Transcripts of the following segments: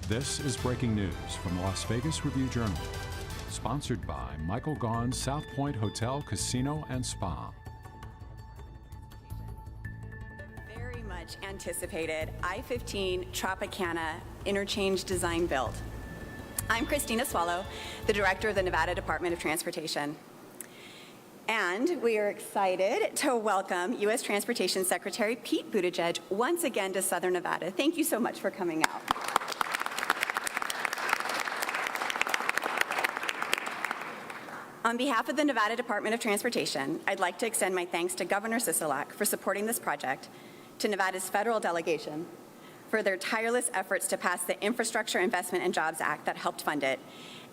This is breaking news from the Las Vegas Review-Journal, sponsored by Michael Gaughan's South Point Hotel, Casino, and Spa. Very much anticipated I-15 Tropicana Interchange design build. I'm Christina Swallow, the Director of the Nevada Department of Transportation. And we are excited to welcome U.S. Transportation Secretary Pete Buttigieg once again to Southern Nevada. Thank you so much for coming out. On behalf of the Nevada Department of Transportation, I'd like to extend my thanks to Governor Sisolak for supporting this project, to Nevada's federal delegation for their tireless efforts to pass the Infrastructure Investment and Jobs Act that helped fund it,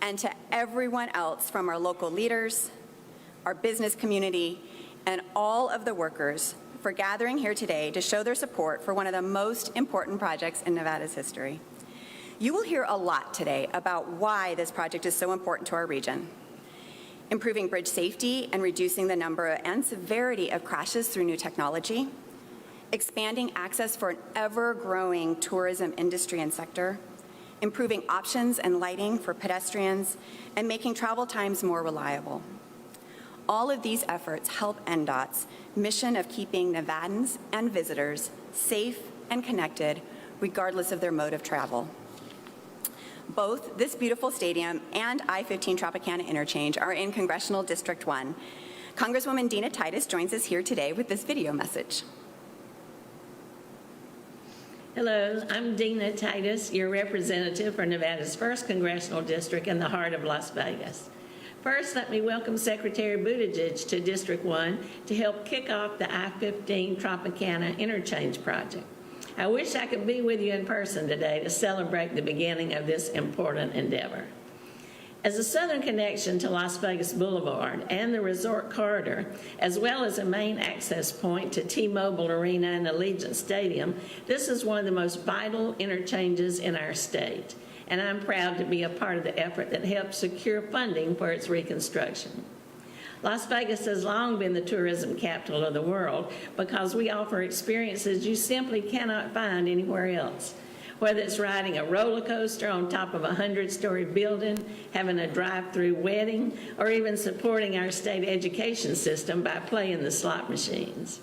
and to everyone else from our local leaders, our business community, and all of the workers for gathering here today to show their support for one of the most important projects in Nevada's history. You will hear a lot today about why this project is so important to our region. Improving bridge safety and reducing the number and severity of crashes through new technology, expanding access for an ever-growing tourism industry and sector, improving options and lighting for pedestrians, and making travel times more reliable. All of these efforts help NDOT's mission of keeping Nevadans and visitors safe and connected regardless of their mode of travel. Both this beautiful stadium and I-15 Tropicana Interchange are in Congressional District 1. Congresswoman DINA TITUS joins us here today with this video message. Hello, I'm DINA TITUS, your representative for Nevada's 1st Congressional District in the heart of Las Vegas. First, let me welcome Secretary Buttigieg to District 1 to help kick off the I-15 Tropicana Interchange project. I wish I could be with you in person today to celebrate the beginning of this important endeavor. As a southern connection to Las Vegas Boulevard and the resort corridor, as well as a main access point to T-Mobile Arena and Allegiant Stadium, this is one of the most vital interchanges in our state, and I'm proud to be a part of the effort that helped secure funding for its reconstruction. Las Vegas has long been the tourism capital of the world because we offer experiences you simply cannot find anywhere else. Whether it's riding a roller coaster on top of a 100-story building, having a drive-through wedding, or even supporting our state education system by playing the slot machines.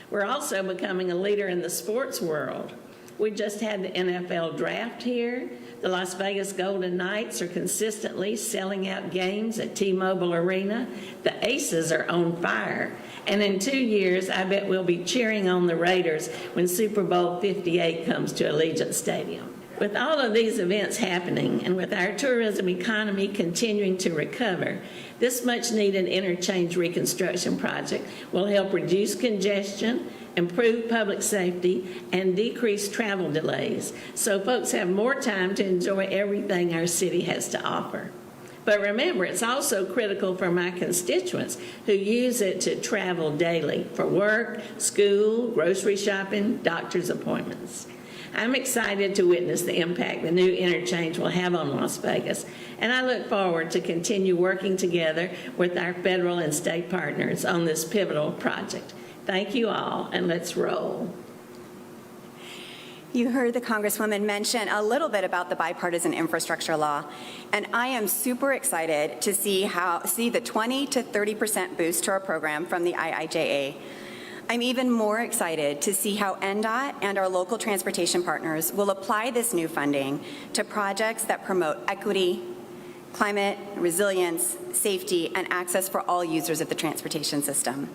We're also becoming a leader in the sports world. We just had the NFL draft here. The Las Vegas Golden Knights are consistently selling out games at T-Mobile Arena. The Aces are on fire. And in 2 years, I bet we'll be cheering on the Raiders when Super Bowl 58 comes to Allegiant Stadium. With all of these events happening and with our tourism economy continuing to recover, this much-needed interchange reconstruction project will help reduce congestion, improve public safety, and decrease travel delays, so folks have more time to enjoy everything our city has to offer. But remember, it's also critical for my constituents who use it to travel daily for work, school, grocery shopping, doctor's appointments. I'm excited to witness the impact the new interchange will have on Las Vegas, and I look forward to continue working together with our federal and state partners on this pivotal project. Thank you all, and let's roll. You heard the Congresswoman mention a little bit about the bipartisan infrastructure law, and I am super excited to see the 20 to 30% boost to our program from the IIJA. I'm even more excited to see how NDOT and our local transportation partners will apply this new funding to projects that promote equity, climate, resilience, safety, and access for all users of the transportation system,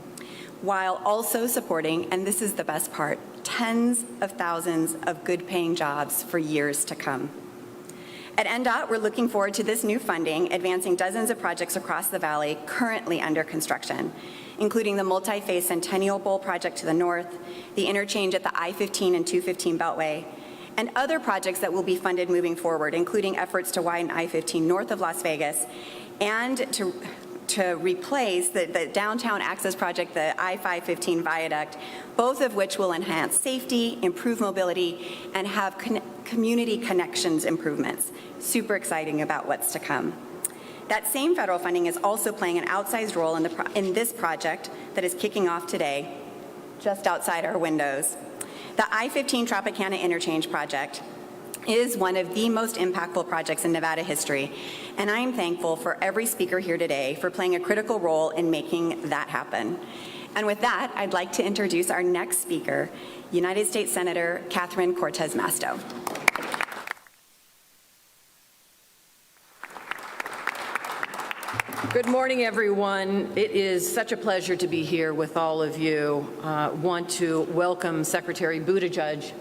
while also supporting, and this is the best part, tens of thousands of good-paying jobs for years to come. At NDOT, we're looking forward to this new funding advancing dozens of projects across the valley currently under construction, including the multi-phase Centennial Bowl project to the north, the interchange at the I-15 and 215 Beltway, and other projects that will be funded moving forward, including efforts to widen I-15 north of Las Vegas and to replace the downtown access project, the I-515 viaduct, both of which will enhance safety, improve mobility, and have community connections improvements. Super exciting about what's to come. That same federal funding is also playing an outsized role in this project that is kicking off today, just outside our windows. The I-15 Tropicana Interchange project is one of the most impactful projects in Nevada history, and I am thankful for every speaker here today for playing a critical role in making that happen. And with that, I'd like to introduce our next speaker, United States Senator Catherine Cortez Masto. Good morning, everyone. It is such a pleasure to be here with all of you. Want to welcome Secretary Buttigieg.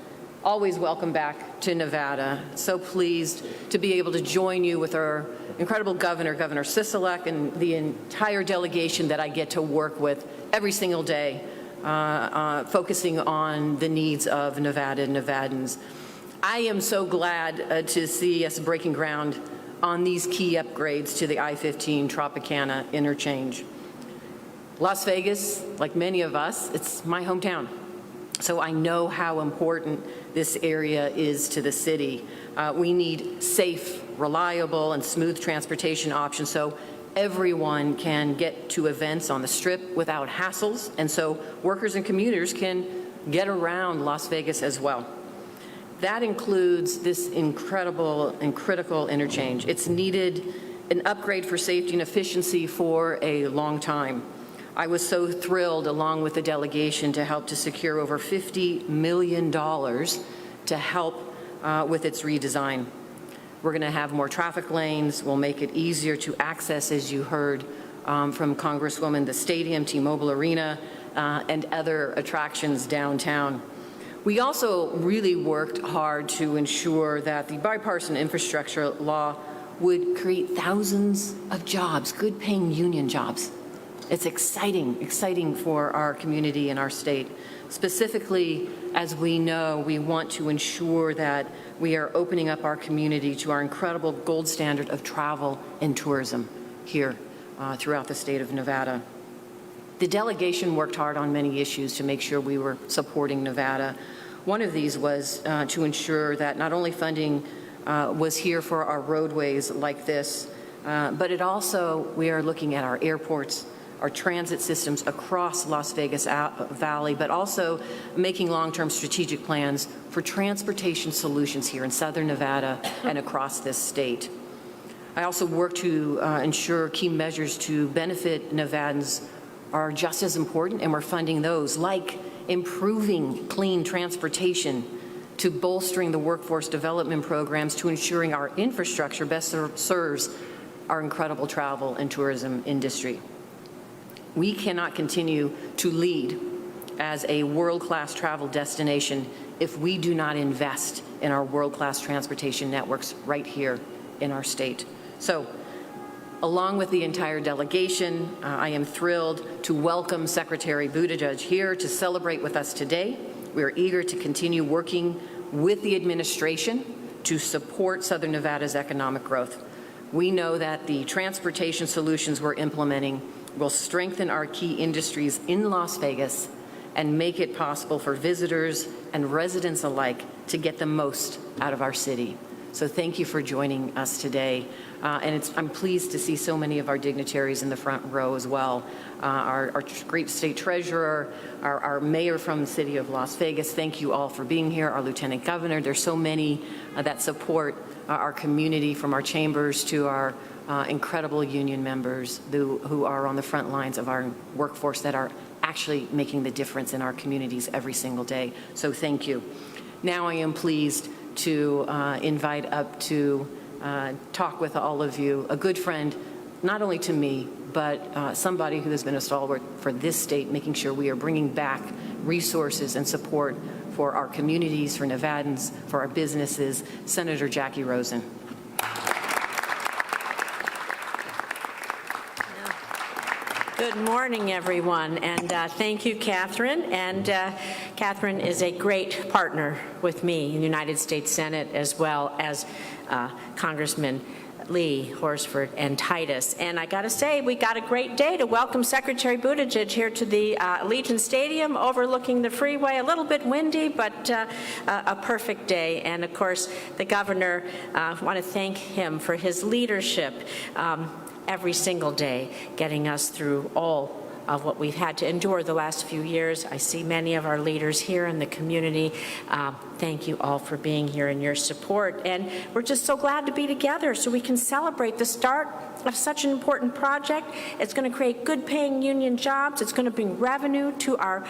Always welcome back to Nevada. So pleased to be able to join you with our incredible governor, Governor Sisolak, and the entire delegation that I get to work with every single day, focusing on the needs of Nevada and Nevadans. I am so glad to see us breaking ground on these key upgrades to the I-15 Tropicana Interchange. Las Vegas, like many of us, it's my hometown. So I know how important this area is to the city. We need safe, reliable, and smooth transportation options so everyone can get to events on the Strip without hassles, and so workers and commuters can get around Las Vegas as well. That includes this incredible and critical interchange. It's needed an upgrade for safety and efficiency for a long time. I was so thrilled, along with the delegation, to help to secure over $50 million to help with its redesign. We're going to have more traffic lanes. We'll make it easier to access, as you heard from Congresswoman, the stadium, T-Mobile Arena, and other attractions downtown. We also really worked hard to ensure that the bipartisan infrastructure law would create thousands of jobs, good-paying union jobs. It's exciting for our community and our state. Specifically, as we know, we want to ensure that we are opening up our community to our incredible gold standard of travel and tourism here throughout the state of Nevada. The delegation worked hard on many issues to make sure we were supporting Nevada. One of these was to ensure that not only funding was here for our roadways like this, but it also, we are looking at our airports, our transit systems across Las Vegas Valley, but also making long-term strategic plans for transportation solutions here in Southern Nevada and across this state. I also work to ensure key measures to benefit Nevadans are just as important, and we're funding those, like improving clean transportation, to bolstering the workforce development programs, to ensuring our infrastructure best serves our incredible travel and tourism industry. We cannot continue to lead as a world-class travel destination if we do not invest in our world-class transportation networks right here in our state. So, along with the entire delegation, I am thrilled to welcome Secretary Buttigieg here to celebrate with us today. We are eager to continue working with the administration to support Southern Nevada's economic growth. We know that the transportation solutions we're implementing will strengthen our key industries in Las Vegas and make it possible for visitors and residents alike to get the most out of our city. So thank you for joining us today. I'm pleased to see so many of our dignitaries in the front row as well. Our great state treasurer, our mayor from the city of Las Vegas, thank you all for being here, our lieutenant governor. There's so many that support our community, from our chambers to our incredible union members who are on the front lines of our workforce that are actually making the difference in our communities every single day. So thank you. Now I am pleased to invite up to talk with all of you, a good friend, not only to me, but somebody who has been a stalwart for this state, making sure we are bringing back resources and support for our communities, for Nevadans, for our businesses, Senator Jackie Rosen. Good morning, everyone, and thank you, Catherine. And Catherine is a great partner with me in the United States Senate, as well as Congressman Lee, Horsford, and Titus. And I got to say, we got a great day to welcome Secretary Buttigieg here to the Allegiant Stadium overlooking the freeway. A little bit windy, but a perfect day. And of course, the governor, I want to thank him for his leadership every single day, getting us through all of what we've had to endure the last few years. I see many of our leaders here in the community. Thank you all for being here and your support. And we're just so glad to be together so we can celebrate the start of such an important project. It's going to create good-paying union jobs. It's going to bring revenue to our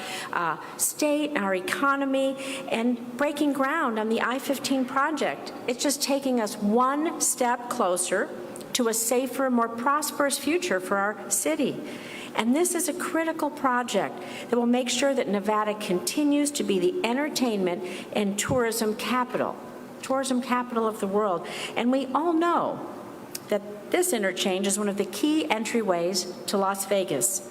state and our economy, and breaking ground on the I-15 project. It's just taking us one step closer to a safer, more prosperous future for our city. And this is a critical project that will make sure that Nevada continues to be the entertainment and tourism capital of the world. And we all know that this interchange is one of the key entryways to Las Vegas,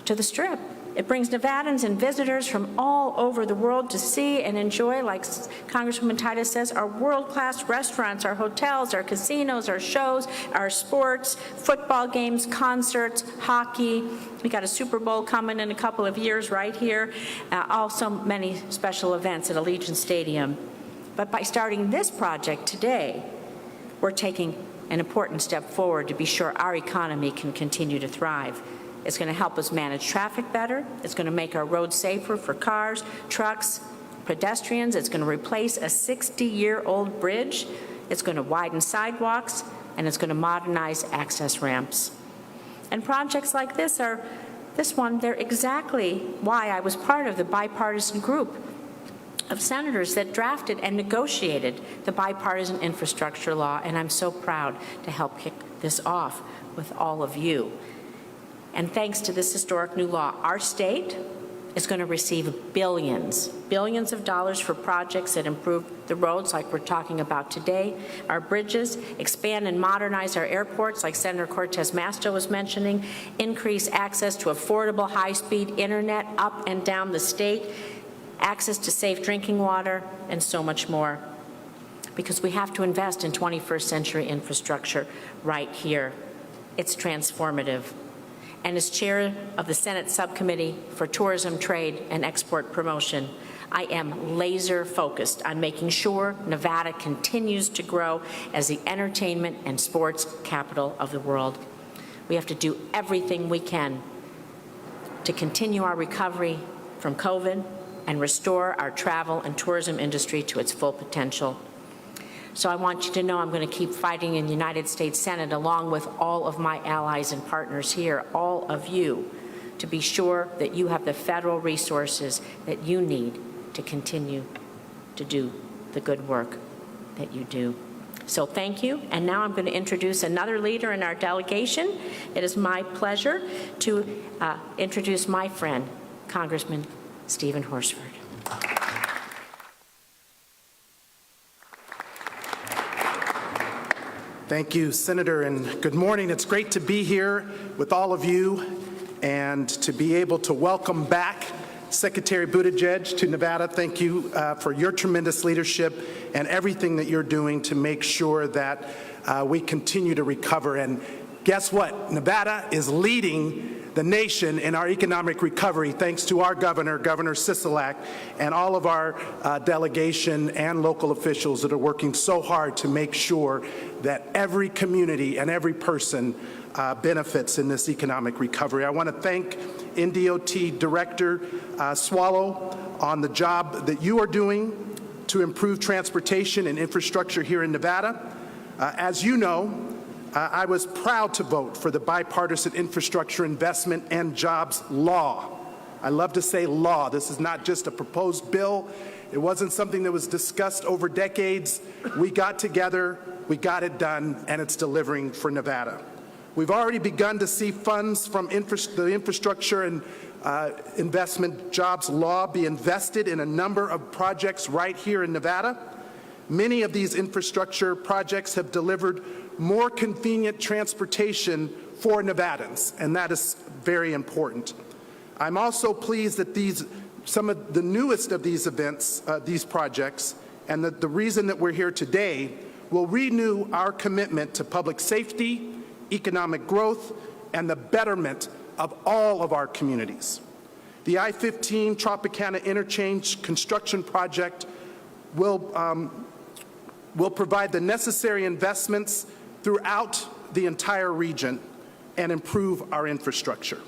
to the Strip. It brings Nevadans and visitors from all over the world to see and enjoy, like Congresswoman Titus says, our world-class restaurants, our hotels, our casinos, our shows, our sports, football games, concerts, hockey. We got a Super Bowl coming in a couple of years right here. Also many special events at Allegiant Stadium. But by starting this project today, we're taking an important step forward to be sure our economy can continue to thrive. It's going to help us manage traffic better. It's going to make our roads safer for cars, trucks, pedestrians. It's going to replace a 60-year-old bridge. It's going to widen sidewalks, and it's going to modernize access ramps. And projects like this they're exactly why I was part of the bipartisan group of senators that drafted and negotiated the bipartisan infrastructure law, and I'm so proud to help kick this off with all of you. And thanks to this historic new law, our state is going to receive billions of dollars for projects that improve the roads like we're talking about today, our bridges, expand and modernize our airports like Senator Cortez MASTO was mentioning, increase access to affordable high-speed internet up and down the state, access to safe drinking water, and so much more. Because we have to invest in 21st century infrastructure right here. It's transformative. And as chair of the Senate Subcommittee for Tourism, Trade, and Export Promotion, I am laser focused on making sure Nevada continues to grow as the entertainment and sports capital of the world. We have to do everything we can to continue our recovery from COVID and restore our travel and tourism industry to its full potential. So I want you to know I'm going to keep fighting in the United States Senate along with all of my allies and partners here, all of you, to be sure that you have the federal resources that you need to continue to do the good work that you do. So thank you. And now I'm going to introduce another leader in our delegation. It is my pleasure to introduce my friend, Congressman Stephen Horsford. Thank you, Senator, and good morning. It's great to be here with all of you and to be able to welcome back Secretary Buttigieg to Nevada. Thank you for your tremendous leadership and everything that you're doing to make sure that we continue to recover. And guess what? Nevada is leading the nation in our economic recovery, thanks to our governor, Governor Sisolak, and all of our delegation and local officials that are working so hard to make sure that every community and every person benefits in this economic recovery. I want to thank NDOT Director Swallow on the job that you are doing to improve transportation and infrastructure here in Nevada. As you know, I was proud to vote for the Bipartisan Infrastructure Investment and Jobs Law. I love to say law. This is not just a proposed bill. It wasn't something that was discussed over decades. We got together, we got it done, and it's delivering for Nevada. We've already begun to see funds from the Infrastructure and Investment Jobs Law be invested in a number of projects right here in Nevada. Many of these infrastructure projects have delivered more convenient transportation for Nevadans, and that is very important. I'm also pleased that some of the newest of these events, these projects, and the reason that we're here today will renew our commitment to public safety, economic growth, and the betterment of all of our communities. The I-15 Tropicana Interchange construction project will provide the necessary investments throughout the entire region and improve our infrastructure.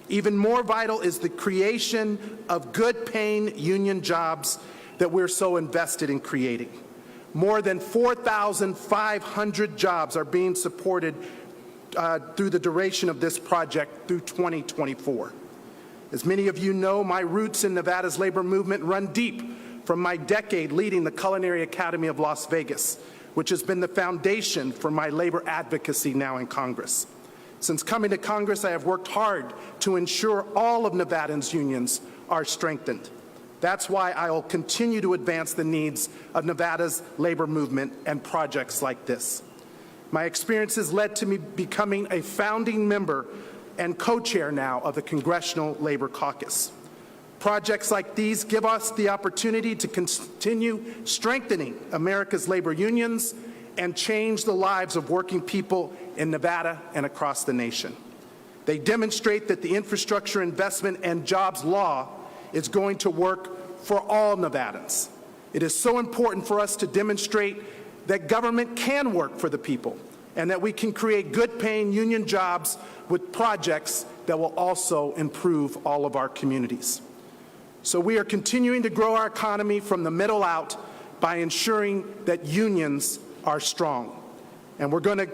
Even more vital is the creation of good-paying union jobs that we're so invested in creating. More than 4,500 jobs are being supported through the duration of this project through 2024. As many of you know, my roots in Nevada's labor movement run deep from my decade leading the Culinary Academy of Las Vegas, which has been the foundation for my labor advocacy now in Congress. Since coming to Congress, I have worked hard to ensure all of Nevada's unions are strengthened. That's why I will continue to advance the needs of Nevada's labor movement and projects like this. My experiences led to me becoming a founding member and co-chair now of the Congressional Labor Caucus. Projects like these give us the opportunity to continue strengthening America's labor unions and change the lives of working people in Nevada and across the nation. They demonstrate that the Infrastructure Investment and Jobs Law is going to work for all Nevadans. It is so important for us to demonstrate that government can work for the people and that we can create good-paying union jobs with projects that will also improve all of our communities. So we are continuing to grow our economy from the middle out by ensuring that unions are strong. And we're going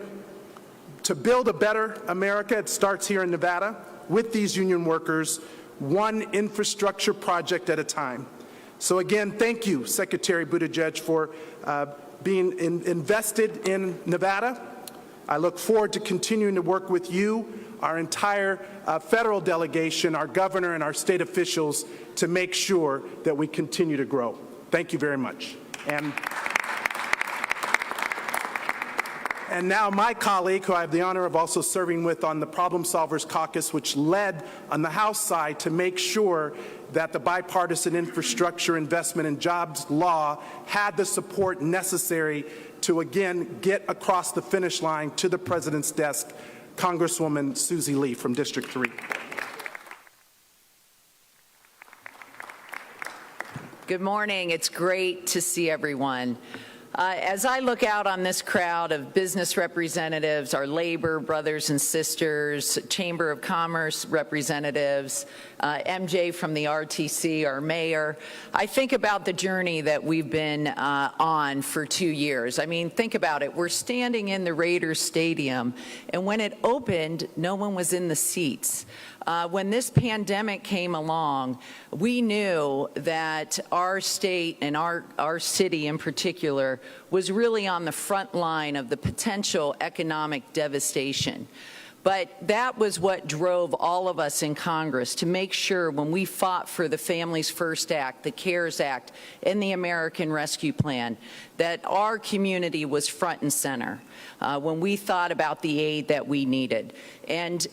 to build a better America. It starts here in Nevada with these union workers, one infrastructure project at a time. So again, thank you, Secretary Buttigieg, for being invested in Nevada. I look forward to continuing to work with you, our entire federal delegation, our governor, and our state officials to make sure that we continue to grow. Thank you very much. And now my colleague, who I have the honor of also serving with on the Problem Solvers Caucus, which led on the House side to make sure that the Bipartisan Infrastructure Investment and Jobs Law had the support necessary to, again, get across the finish line to the President's desk, Congresswoman SUSIE Lee from District 3. Good morning. It's great to see everyone. As I look out on this crowd of business representatives, our labor brothers and sisters, Chamber of Commerce representatives, MJ from the RTC, our mayor, I think about the journey that we've been on for 2 years. I mean, think about it. We're standing in the Raiders Stadium, and when it opened, no one was in the seats. When this pandemic came along, we knew that our state and our city in particular was really on the front line of the potential economic devastation. But that was what drove all of us in Congress to make sure when we fought for the Families First Act, the CARES Act, and the American Rescue Plan, that our community was front and center when we thought about the aid that we needed. And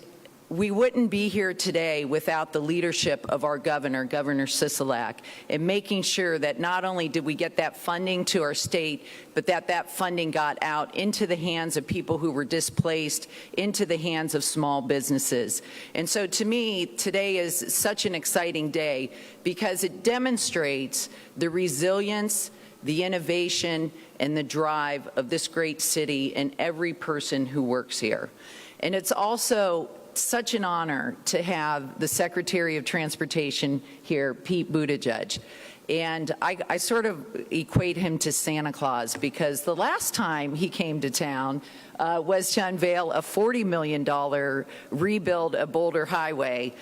we wouldn't be here today without the leadership of our governor, Governor Sisolak, in making sure that not only did we get that funding to our state, but that funding got out into the hands of people who were displaced, into the hands of small businesses. And so to me, today is such an exciting day because it demonstrates the resilience, the innovation, and the drive of this great city and every person who works here. And it's also such an honor to have the Secretary of Transportation here, Pete Buttigieg. And I sort of equate him to Santa Claus because the last time he came to town was to unveil a $40 million rebuild of Boulder Highway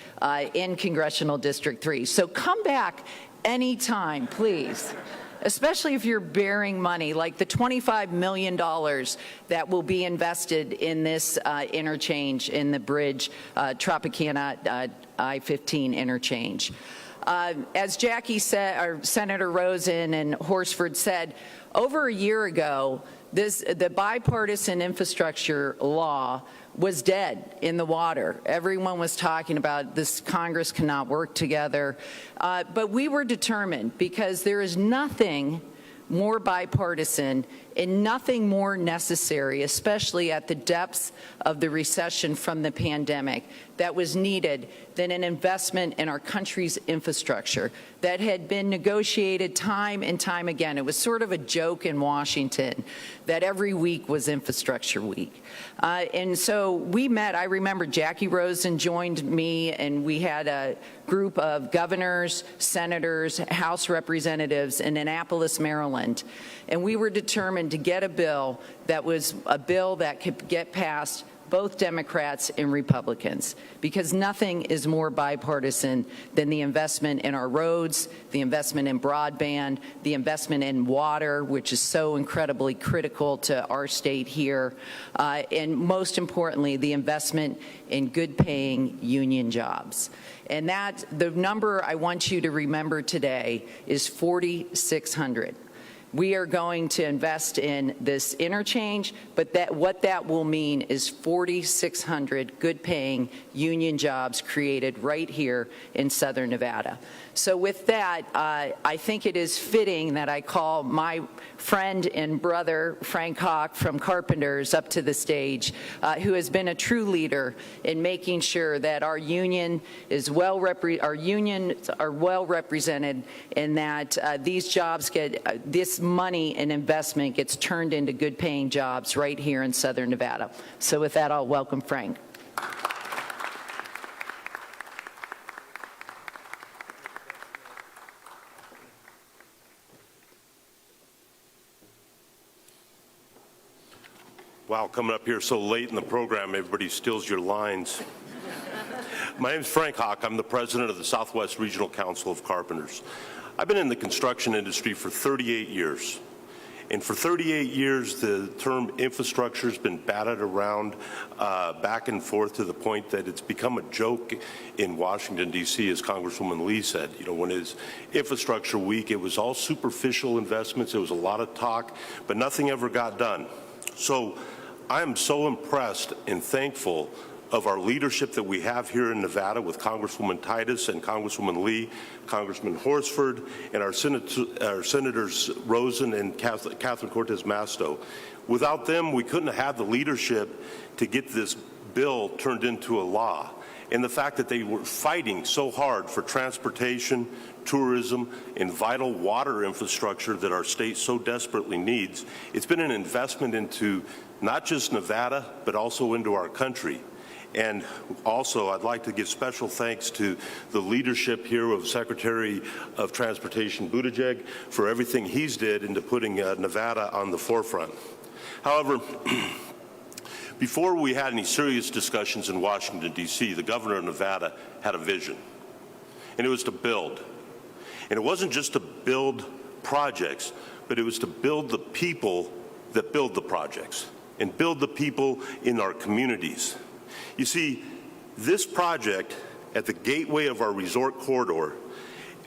in Congressional District 3. So come back anytime, please. Especially if you're bearing money, like the $25 million that will be invested in this interchange in the bridge, Tropicana I-15 interchange. As Jackie said, or Senator Rosen and Horsford said, over a year ago, the bipartisan infrastructure law was dead in the water. Everyone was talking about this Congress cannot work together. But we were determined because there is nothing more bipartisan and nothing more necessary, especially at the depths of the recession from the pandemic, that was needed than an investment in our country's infrastructure. that had been negotiated time and time again. It was sort of a joke in Washington that every week was Infrastructure Week. And so we met. I remember Jackie Rosen joined me, and we had a group of governors, senators, House representatives in Annapolis, Maryland. And we were determined to get a bill that was a bill that could get passed both Democrats and Republicans, because nothing is more bipartisan than the investment in our roads, the investment in broadband, the investment in water, which is so incredibly critical to our state here, and most importantly, the investment in good-paying union jobs. And that, the number I want you to remember today is 4,600. We are going to invest in this interchange, but what that will mean is 4,600 good-paying union jobs created right here in Southern Nevada. So with that, I think it is fitting that I call my friend and brother, Frank Hawk from Carpenters, up to the stage, who has been a true leader in making sure that our union is our unions are well represented, and that these jobs this money and investment gets turned into good-paying jobs right here in Southern Nevada. So with that, I'll welcome Frank. Wow, coming up here so late in the program, everybody steals your lines. My name is Frank Hawk. I'm the president of the Southwest Regional Council of Carpenters. I've been in the construction industry for 38 years. And for 38 years, the term infrastructure has been batted around back and forth to the point that it's become a joke in Washington, D.C., as Congresswoman Lee said. You know, when it's Infrastructure Week, it was all superficial investments. There was a lot of talk, but nothing ever got done. So I am so impressed and thankful of our leadership that we have here in Nevada with Congresswoman TITUS and Congresswoman Lee, Congressman HORSFORD, and our Senators ROSEN and Catherine Cortez MASTO. Without them, we couldn't have had the leadership to get this bill turned into a law. And the fact that they were fighting so hard for transportation, tourism, and vital water infrastructure that our state so desperately needs, it's been an investment into not just Nevada, but also into our country. And also, I'd like to give special thanks to the leadership here of Secretary of Transportation Buttigieg for everything he's did into putting Nevada on the forefront. However, before we had any serious discussions in Washington, D.C., the governor of Nevada had a vision, and it was to build. And it wasn't just to build projects, but it was to build the people that build the projects and build the people in our communities. You see, this project at the gateway of our resort corridor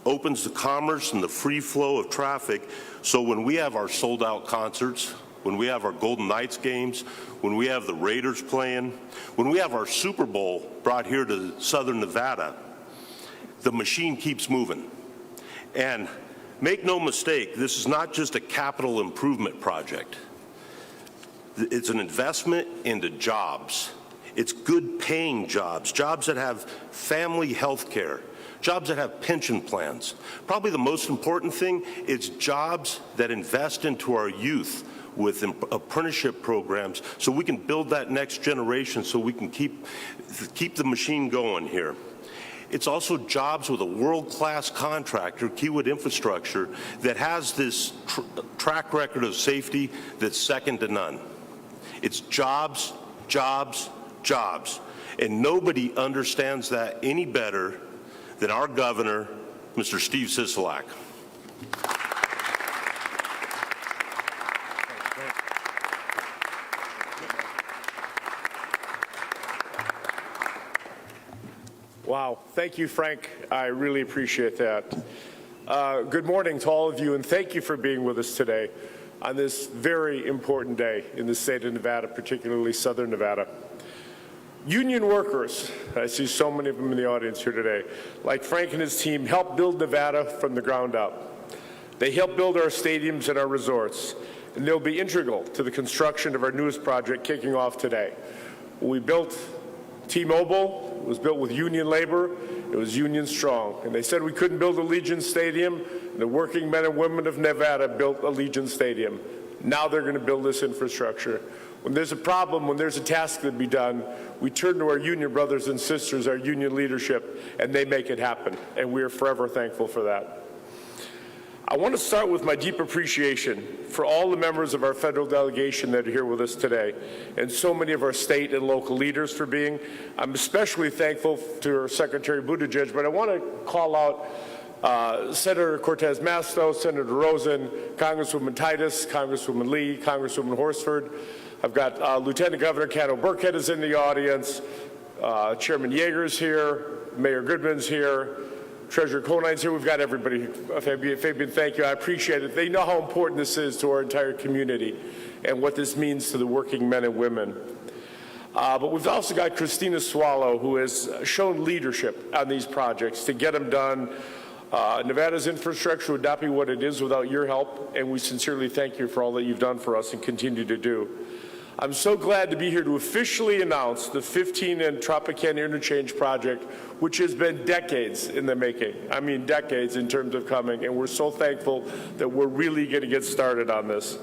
opens the commerce and the free flow of traffic, so when we have our sold-out concerts, when we have our Golden Knights games, when we have the Raiders playing, when we have our Super Bowl brought here to Southern Nevada, the machine keeps moving. And make no mistake, this is not just a capital improvement project. It's an investment into jobs. It's good paying jobs, jobs that have family health care, jobs that have pension plans. Probably the most important thing is jobs that invest into our youth with apprenticeship programs so we can build that next generation, so we can keep the machine going here. It's also jobs with a world-class contractor, Keywood Infrastructure, that has this track record of safety that's second to none. It's jobs, jobs, jobs. And nobody understands that any better than our governor, Mr. Steve Sisolak. Wow, thank you, Frank. I really appreciate that. Good morning to all of you, and thank you for being with us today on this very important day in the state of Nevada, particularly Southern Nevada. Union workers, I see so many of them in the audience here today, like Frank and his team, helped build Nevada from the ground up. They helped build our stadiums and our resorts, and they'll be integral to the construction of our newest project kicking off today. We built T-Mobile. It was built with union labor, it was Union Strong. And they said we couldn't build Allegiant Stadium, and the working men and women of Nevada built Allegiant Stadium. Now they're going to build this infrastructure. When there's a problem, when there's a task to be done, we turn to our union brothers and sisters, our union leadership, and they make it happen. And we are forever thankful for that. I want to start with my deep appreciation for all the members of our federal delegation that are here with us today, and so many of our state and local leaders for being. I'm especially thankful to our Secretary Buttigieg, but I want to call out Senator CORTEZ MASTO, Senator ROSEN, Congresswoman TITUS, Congresswoman Lee, Congresswoman HORSFORD. I've got Lieutenant Governor Cano Burkhead is in the audience, Chairman Yeager's here, Mayor Goodman's here, Treasurer Conine's here. We've got everybody. Fabian, thank you. I appreciate it. They know how important this is to our entire community and what this means to the working men and women. But we've also got Christina Swallow, who has shown leadership on these projects to get them done. Nevada's infrastructure would not be what it is without your help, and we sincerely thank you for all that you've done for us and continue to do. I'm so glad to be here to officially announce the I-15 and Tropicana Interchange project, which has been decades in the making. I mean, decades in terms of coming, and we're so thankful that we're really going to get started on this.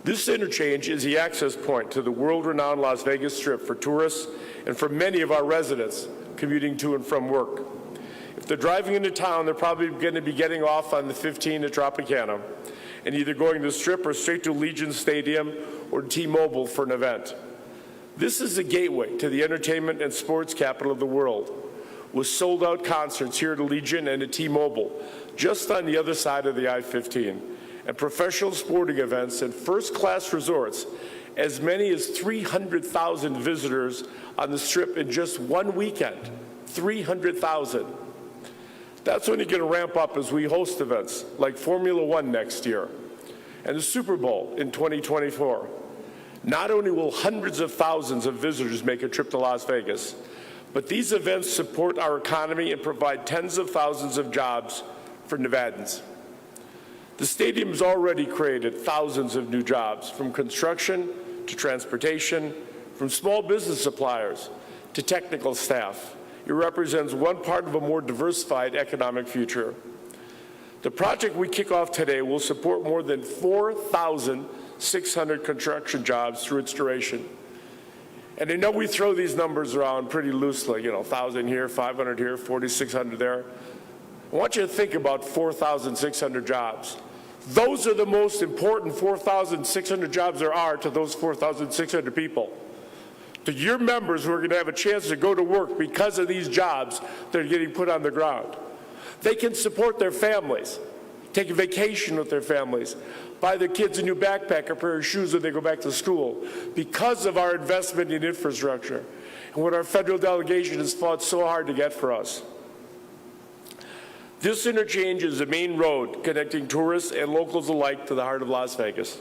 This interchange is the access point to the world-renowned Las Vegas Strip for tourists and for many of our residents commuting to and from work. If they're driving into town, they're probably going to be getting off on the I-15 at Tropicana and either going to the Strip or straight to Allegiant Stadium or T-Mobile for an event. This is a gateway to the entertainment and sports capital of the world, with sold-out concerts here at Allegiant and at T-Mobile, just on the other side of the I-15, and professional sporting events and first-class resorts, as many as 300,000 visitors on the Strip in just one weekend. 300,000. That's when you're going to ramp up as we host events like Formula One next year and the Super Bowl in 2024. Not only will hundreds of thousands of visitors make a trip to Las Vegas, but these events support our economy and provide tens of thousands of jobs for Nevadans. The stadium has already created thousands of new jobs, from construction to transportation, from small business suppliers to technical staff. It represents one part of a more diversified economic future. The project we kick off today will support more than 4,600 construction jobs through its duration. And I know we throw these numbers around pretty loosely, 1,000 here, 500 here, 4,600 there. I want you to think about 4,600 jobs. Those are the most important 4,600 jobs there are to those 4,600 people. To your members who are going to have a chance to go to work because of these jobs that are getting put on the ground. They can support their families, take a vacation with their families, buy their kids a new backpack or pair of shoes when they go back to school because of our investment in infrastructure and what our federal delegation has fought so hard to get for us. This interchange is the main road connecting tourists and locals alike to the heart of Las Vegas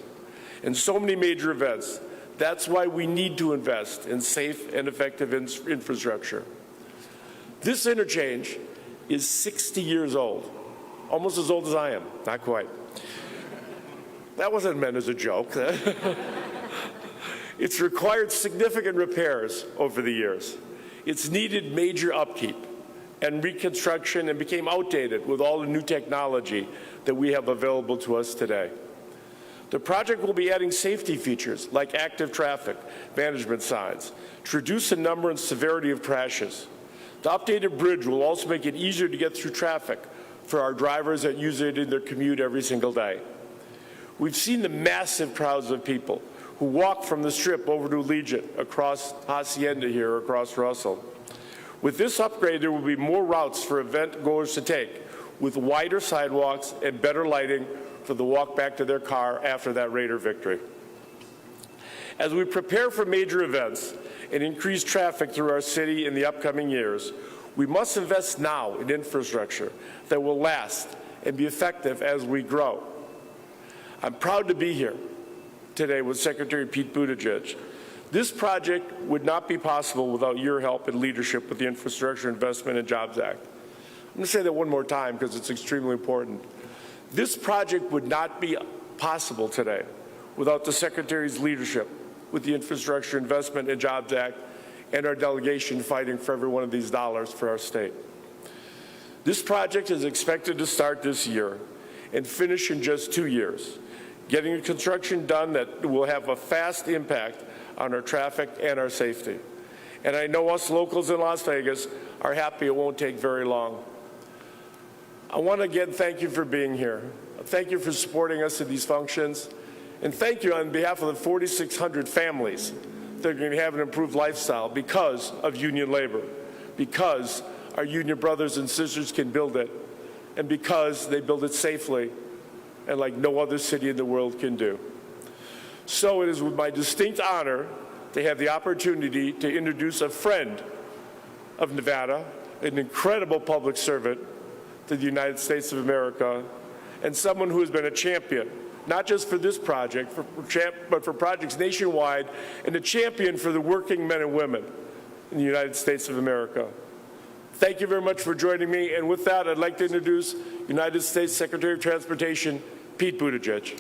and so many major events. That's why we need to invest in safe and effective infrastructure. This interchange is 60 years old, almost as old as I am, not quite. That wasn't meant as a joke. It's required significant repairs over the years. It's needed major upkeep and reconstruction and became outdated with all the new technology that we have available to us today. The project will be adding safety features like active traffic management signs to reduce the number and severity of crashes. The updated bridge will also make it easier to get through traffic for our drivers that use it in their commute every single day. We've seen the massive crowds of people who walk from the Strip over to Allegiant, across Hacienda here, across Russell. With this upgrade, there will be more routes for event goers to take, with wider sidewalks and better lighting for the walk back to their car after that Raider victory. As we prepare for major events and increase traffic through our city in the upcoming years, we must invest now in infrastructure that will last and be effective as we grow. I'm proud to be here today with Secretary Pete Buttigieg. This project would not be possible without your help and leadership with the Infrastructure Investment and Jobs Act. I'm going to say that one more time because it's extremely important. This project would not be possible today without the Secretary's leadership with the Infrastructure Investment and Jobs Act and our delegation fighting for every one of these dollars for our state. This project is expected to start this year and finish in just 2 years, getting a construction done that will have a fast impact on our traffic and our safety. And I know us locals in Las Vegas are happy it won't take very long. I want to again thank you for being here. Thank you for supporting us in these functions. And thank you on behalf of the 4,600 families that are going to have an improved lifestyle because of union labor, because our union brothers and sisters can build it, and because they build it safely and like no other city in the world can do. So it is with my distinct honor to have the opportunity to introduce a friend of Nevada, an incredible public servant to the United States of America, and someone who has been a champion, not just for this project, but for projects nationwide, and a champion for the working men and women in the United States of America. Thank you very much for joining me, and with that, I'd like to introduce United States Secretary of Transportation, Pete Buttigieg.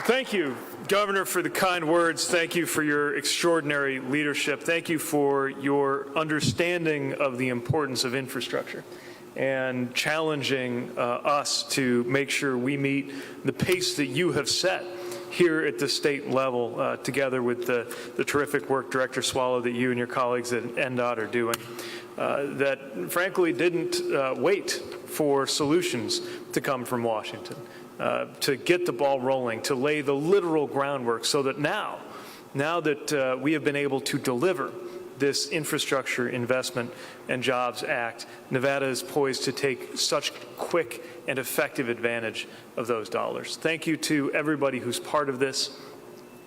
Thank you, Governor, for the kind words. Thank you for your extraordinary leadership. Thank you for your understanding of the importance of infrastructure and challenging us to make sure we meet the pace that you have set here at the state level, together with the terrific work, Director Swallow, that you and your colleagues at NDOT are doing, that frankly didn't wait for solutions to come from Washington. To get the ball rolling, to lay the literal groundwork so that now that we have been able to deliver this Infrastructure Investment and Jobs Act, Nevada is poised to take such quick and effective advantage of those dollars. Thank you to everybody who's part of this,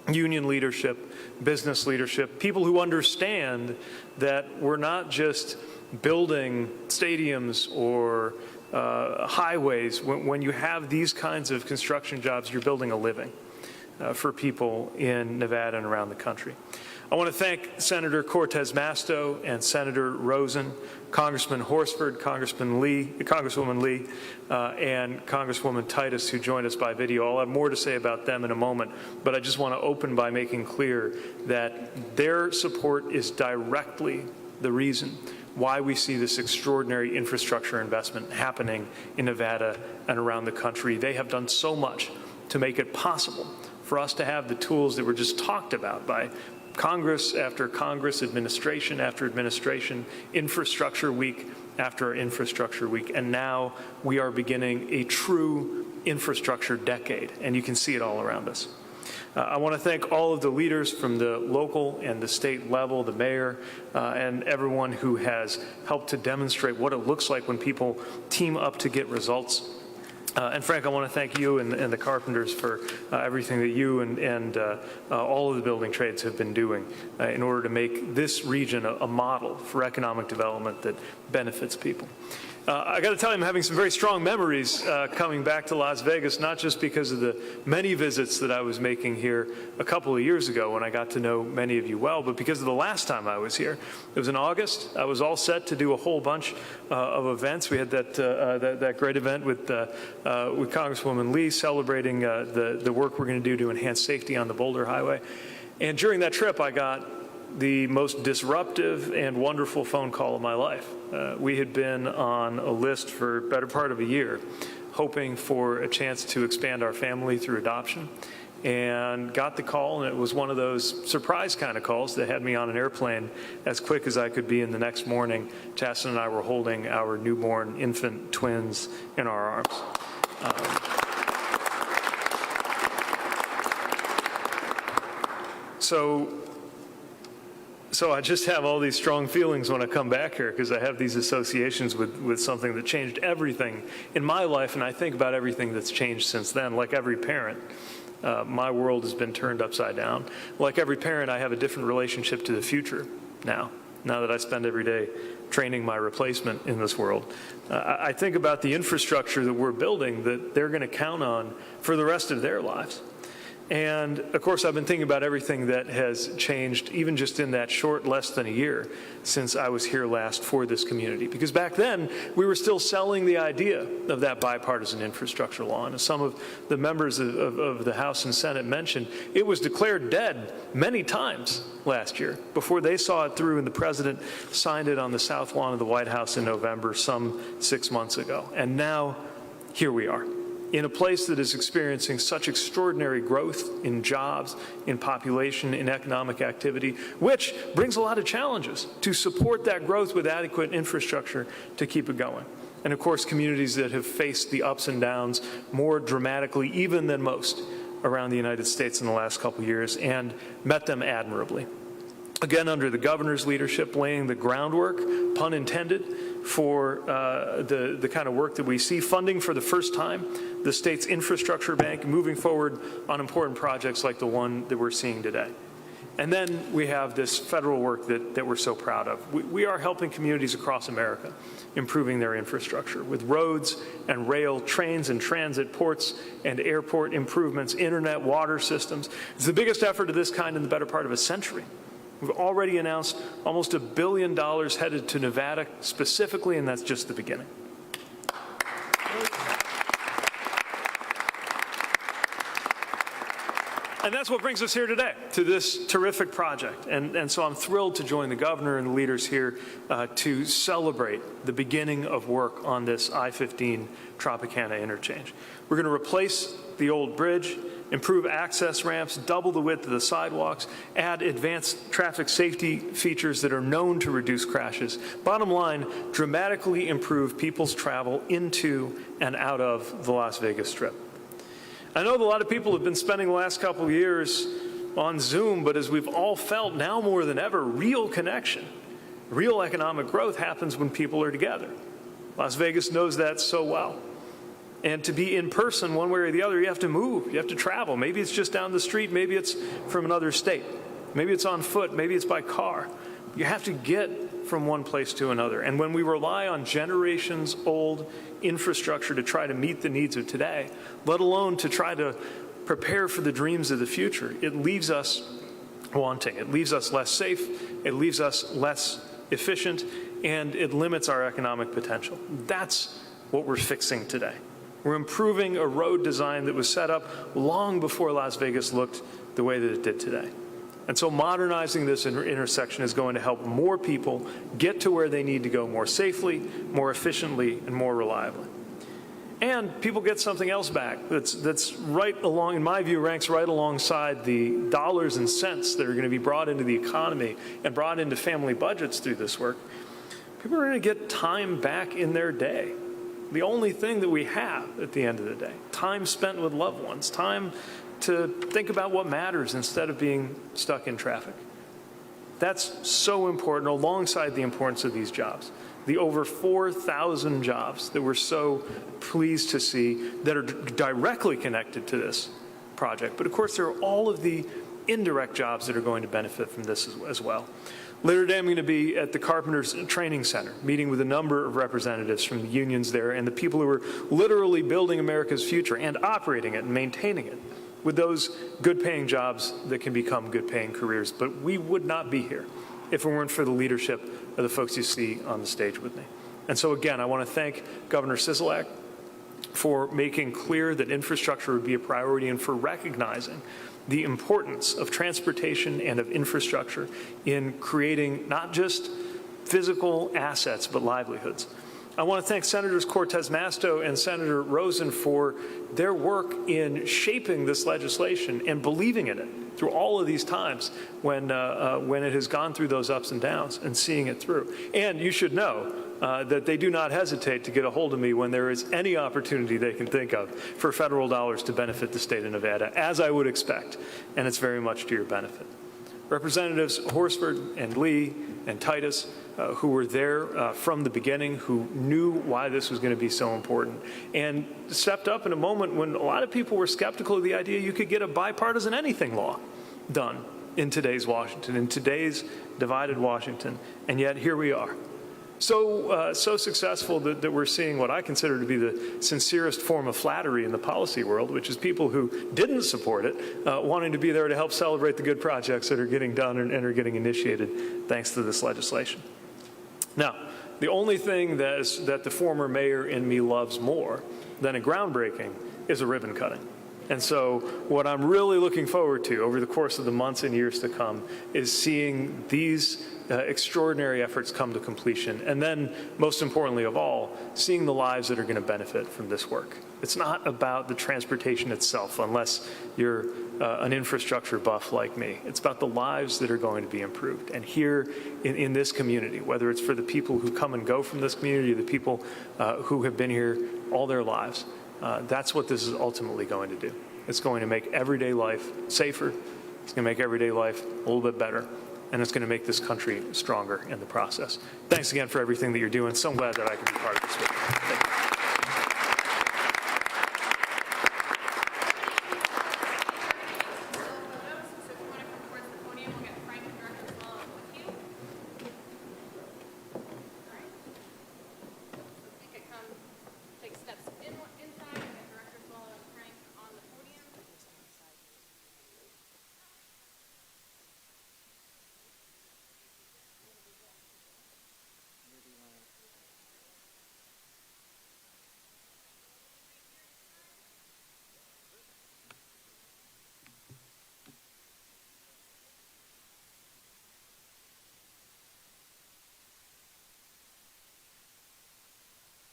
union leadership, business leadership, people who understand that we're not just building stadiums or highways. When you have these kinds of construction jobs, you're building a living for people in Nevada and around the country. I want to thank Senator Cortez Masto and Senator Rosen, Congressman Horsford, Congresswoman Lee, and Congresswoman Titus, who joined us by video. I'll have more to say about them in a moment, but I just want to open by making clear that their support is directly the reason why we see this extraordinary infrastructure investment happening in Nevada and around the country. They have done so much to make it possible for us to have the tools that were just talked about by Congress after Congress, administration after administration, infrastructure week after infrastructure week, and now we are beginning a true infrastructure decade, and you can see it all around us. I want to thank all of the leaders from the local and the state level, the mayor, and everyone who has helped to demonstrate what it looks like when people team up to get results. And Frank, I want to thank you and the carpenters for everything that you and all of the building trades have been doing in order to make this region a model for economic development that benefits people. I got to tell you, I'm having some very strong memories coming back to Las Vegas, not just because of the many visits that I was making here a couple of years ago when I got to know many of you well, but because of the last time I was here. It was in August. I was all set to do a whole bunch of events. We had that great event with Congresswoman Lee celebrating the work we're going to do to enhance safety on the Boulder Highway. And during that trip, I got the most disruptive and wonderful phone call of my life. We had been on a list for a better part of a year, hoping for a chance to expand our family through adoption, and got the call, and it was one of those surprise kind of calls that had me on an airplane as quick as I could be in the next morning. Chasten and I were holding our newborn infant twins in our arms. So I just have all these strong feelings when I come back here because I have these associations with something that changed everything in my life, and I think about everything that's changed since then. Like every parent, my world has been turned upside down. Like every parent, I have a different relationship to the future now that I spend every day training my replacement in this world. I think about the infrastructure that we're building that they're going to count on for the rest of their lives. And of course, I've been thinking about everything that has changed, even just in that short, less than a year, since I was here last for this community. Because back then, we were still selling the idea of that bipartisan infrastructure law. And as some of the members of the House and Senate mentioned, it was declared dead many times last year before they saw it through and the president signed it on the South Lawn of the White House in November, some 6 months ago. And now, here we are, in a place that is experiencing such extraordinary growth in jobs, in population, in economic activity, which brings a lot of challenges to support that growth with adequate infrastructure to keep it going. And of course, communities that have faced the ups and downs more dramatically even than most around the United States in the last couple of years and met them admirably. Again, under the governor's leadership, laying the groundwork, pun intended, for the kind of work that we see, funding for the first time the state's infrastructure bank, moving forward on important projects like the one that we're seeing today. And then we have this federal work that we're so proud of. We are helping communities across America, improving their infrastructure with roads and rail, trains and transit, ports and airport improvements, internet, water systems. It's the biggest effort of this kind in the better part of a century. We've already announced almost $1 billion headed to Nevada specifically, and that's just the beginning. And that's what brings us here today, to this terrific project. And so I'm thrilled to join the governor and the leaders here to celebrate the beginning of work on this I-15 Tropicana Interchange. We're going to replace the old bridge, improve access ramps, double the width of the sidewalks, add advanced traffic safety features that are known to reduce crashes. Bottom line, dramatically improve people's travel into and out of the Las Vegas Strip. I know that a lot of people have been spending the last couple of years on Zoom, but as we've all felt now more than ever, real connection, real economic growth happens when people are together. Las Vegas knows that so well. And to be in person one way or the other, you have to move, you have to travel. Maybe it's just down the street, maybe it's from another state. Maybe it's on foot, maybe it's by car. You have to get from one place to another. And when we rely on generations old infrastructure to try to meet the needs of today, let alone to try to prepare for the dreams of the future, it leaves us wanting. It leaves us less safe, it leaves us less efficient, and it limits our economic potential. That's what we're fixing today. We're improving a road design that was set up long before Las Vegas looked the way that it did today. And so modernizing this intersection is going to help more people get to where they need to go more safely, more efficiently, and more reliably. And people get something else back that's right along, in my view, ranks right alongside the dollars and cents that are going to be brought into the economy and brought into family budgets through this work. People are going to get time back in their day. The only thing that we have at the end of the day, time spent with loved ones, time to think about what matters instead of being stuck in traffic. That's so important alongside the importance of these jobs. The over 4,000 jobs that we're so pleased to see that are directly connected to this project. But of course, there are all of the indirect jobs that are going to benefit from this as well. Later today, I'm going to be at the Carpenters Training Center, meeting with a number of representatives from the unions there and the people who are literally building America's future and operating it and maintaining it with those good-paying jobs that can become good-paying careers. But we would not be here if it weren't for the leadership of the folks you see on the stage with me. And so again, I want to thank Governor Sisolak for making clear that infrastructure would be a priority and for recognizing the importance of transportation and of infrastructure in creating not just physical assets, but livelihoods. I want to thank Senators CORTEZ, MASTO, and Senator Rosen for their work in shaping this legislation and believing in it through all of these times when it has gone through those ups and downs and seeing it through. And you should know that they do not hesitate to get a hold of me when there is any opportunity they can think of for federal dollars to benefit the state of Nevada, as I would expect, and it's very much to your benefit. Representatives HORSFORD and Lee and TITUS, who were there from the beginning, who knew why this was going to be so important, and stepped up in a moment when a lot of people were skeptical of the idea you could get a bipartisan anything law done in today's Washington, in today's divided Washington, and yet here we are. so successful that we're seeing what I consider to be the sincerest form of flattery in the policy world, which is people who didn't support it wanting to be there to help celebrate the good projects that are getting done and are getting initiated thanks to this legislation. Now, the only thing that the former mayor in me loves more than a groundbreaking is a ribbon cutting. And so what I'm really looking forward to over the course of the months and years to come is seeing these extraordinary efforts come to completion, and then, most importantly of all, seeing the lives that are going to benefit from this work. It's not about the transportation itself, unless you're an infrastructure buff like me. It's about the lives that are going to be improved. And here in this community, whether it's for the people who come and go from this community, the people who have been here all their lives, that's what this is ultimately going to do. It's going to make everyday life safer. It's going to make everyday life a little bit better. And it's going to make this country stronger in the process. Thanks again for everything that you're doing. So glad that I could be part of this with you. Thank you.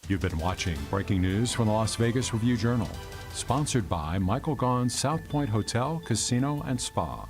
You've been watching breaking news from the Las Vegas Review-Journal, sponsored by Michael Gaughan's South Point Hotel, Casino, and Spa.